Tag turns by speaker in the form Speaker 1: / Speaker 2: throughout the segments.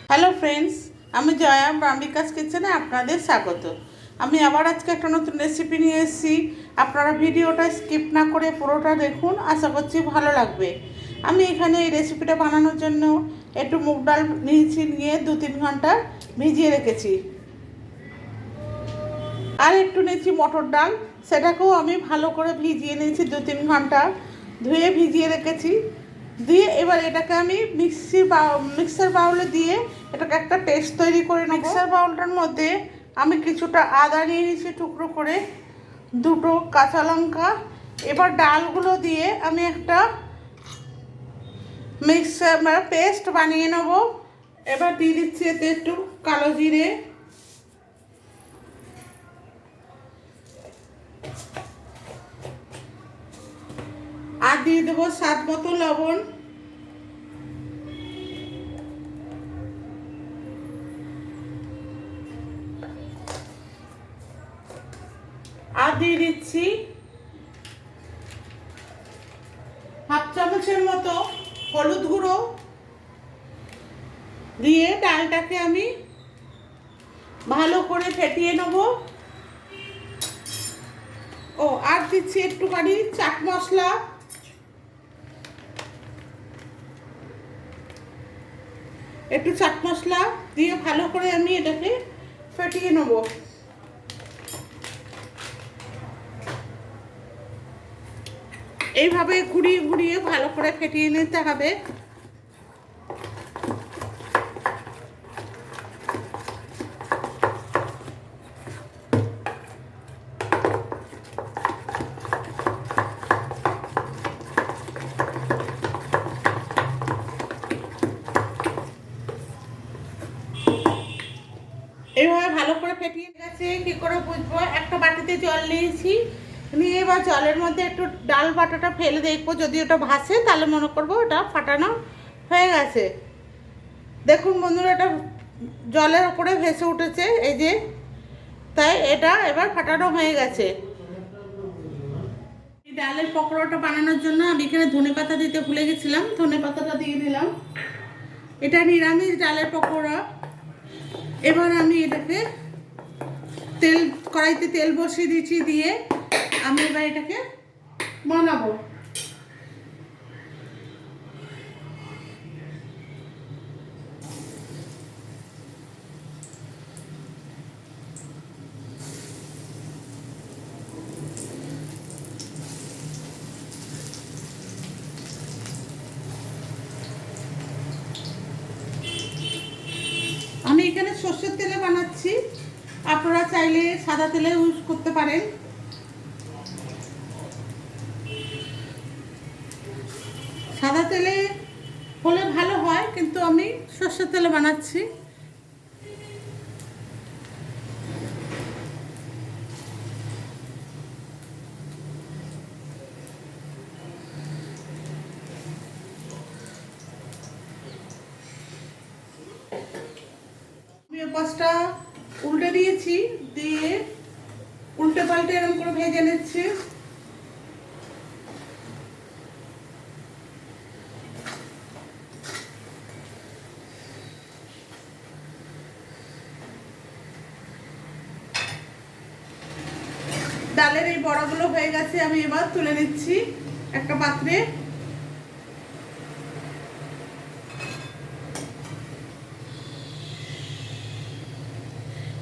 Speaker 1: Hello friends, আমি জয়া ব্রাম্বিকাস কিচেনে আপনাদের স্বাগত। আমি আবার আজকে একটা নতুন রেসিপি নিয়ে এসেছি। আপনারা ভিডিওটা স্কিপ না করে পুরোটা দেখুন, আশা করছি ভালো লাগবে। আমি এখানে এই রেসিপিটা বানানোর জন্য একটু মুগ ডাল নিয়েছি, নিয়ে 2-3 ঘন্টা ভিজিয়ে রেখেছি। আর একটু নিয়েছি মটর ডাল, সেটাকেও আমি ভালো করে ভিজিয়ে নিয়েছি 2-3 ঘন্টা, ধুয়ে ভিজিয়ে রেখেছি। দিয়ে এবার এটাকে আমি মিক্সার বাউলে দিয়ে এটাকে একটা পেস্ট তৈরি করে নেব। মিক্সার বাউলটার মধ্যে আমি কিছুটা আদা নিয়ে নিয়েছি টুকরো করে, 2টো কাঁচা লঙ্কা। এবার ডালগুলো দিয়ে আমি একটা পেস্ট বানিয়ে নেব। এবার দিয়ে দিচ্ছি এতে একটু কালো জিরে, আর দিয়ে দেবো স্বাদ মতো লবণ, আর দিয়ে দিচ্ছি হাফ চামচের মতো হলুদ গুঁড়ো। দিয়ে ডালটাকে আমি ভালো করে ফেটিয়ে নেব। আর দিচ্ছি একটুখানি চাট মশলা, একটু চাট মশলা দিয়ে ভালো করে আমি এটাকে ফেটিয়ে নেব। এইভাবে ঘুরিয়ে ঘুরিয়ে ভালো করে ফেটিয়ে নিতে হবে। এইভাবে ভালো করে ফেটিয়ে গেছে। কী করে বুঝবো? একটা বাটিতে জল নিয়েছি, নিয়ে এবার জলের মধ্যে একটু ডাল বাটাটা ফেলে দেখবো, যদি ওটা ভাসে তাহলে মনে করবো ওটা ফাটানো হয়ে গেছে। দেখুন বন্ধুরা, এটা জলের উপরে ভেসে উঠেছে, এই যে, তাই এটা এবার ফাটানো হয়ে গেছে। এই ডালের পকোড়াটা বানানোর জন্য আমি এখানে ধনেপাতা দিতে ভুলে গেছিলাম, ধনেপাতাটা দিয়ে দিলাম। এটা নিরামিষ ডালের পকোড়া। এবার আমি এটাকে কড়াইতে তেল বসিয়ে দিচ্ছি, দিয়ে আমি এবার এটাকে বানাবো। আমি এখানে সর্ষের তেলে বানাচ্ছি, আপনারা চাইলে সাদা তেলে ইউজ করতে পারেন। সাদা তেলে হলে ভালো হয়, কিন্তু আমি সর্ষের তেলে বানাচ্ছি। আমি পাঁচটা উল্টে দিয়েছি, দিয়ে উল্টে পাল্টে এরকম করে ভেজে নিচ্ছি। ডালের এই বড়াগুলো হয়ে গেছে, আমি এবার তুলে নিচ্ছি একটা পাত্রে।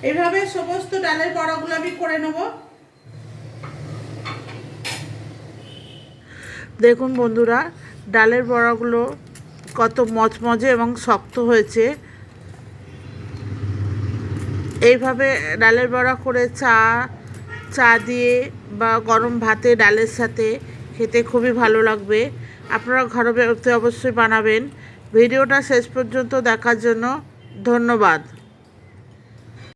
Speaker 1: এইভাবে সমস্ত ডালের বড়াগুলো আমি করে নেব। দেখুন বন্ধুরা, ডালের বড়াগুলো কত মচমচে এবং শক্ত হয়েছে। এইভাবে ডালের বড়া করে চা দিয়ে বা গরম ভাতে ডালের সাথে খেতে খুবই ভালো লাগবে। আপনারা ঘরে অবশ্যই বানাবেন। ভিডিওটা শেষ পর্যন্ত দেখার জন্য ধন্যবাদ।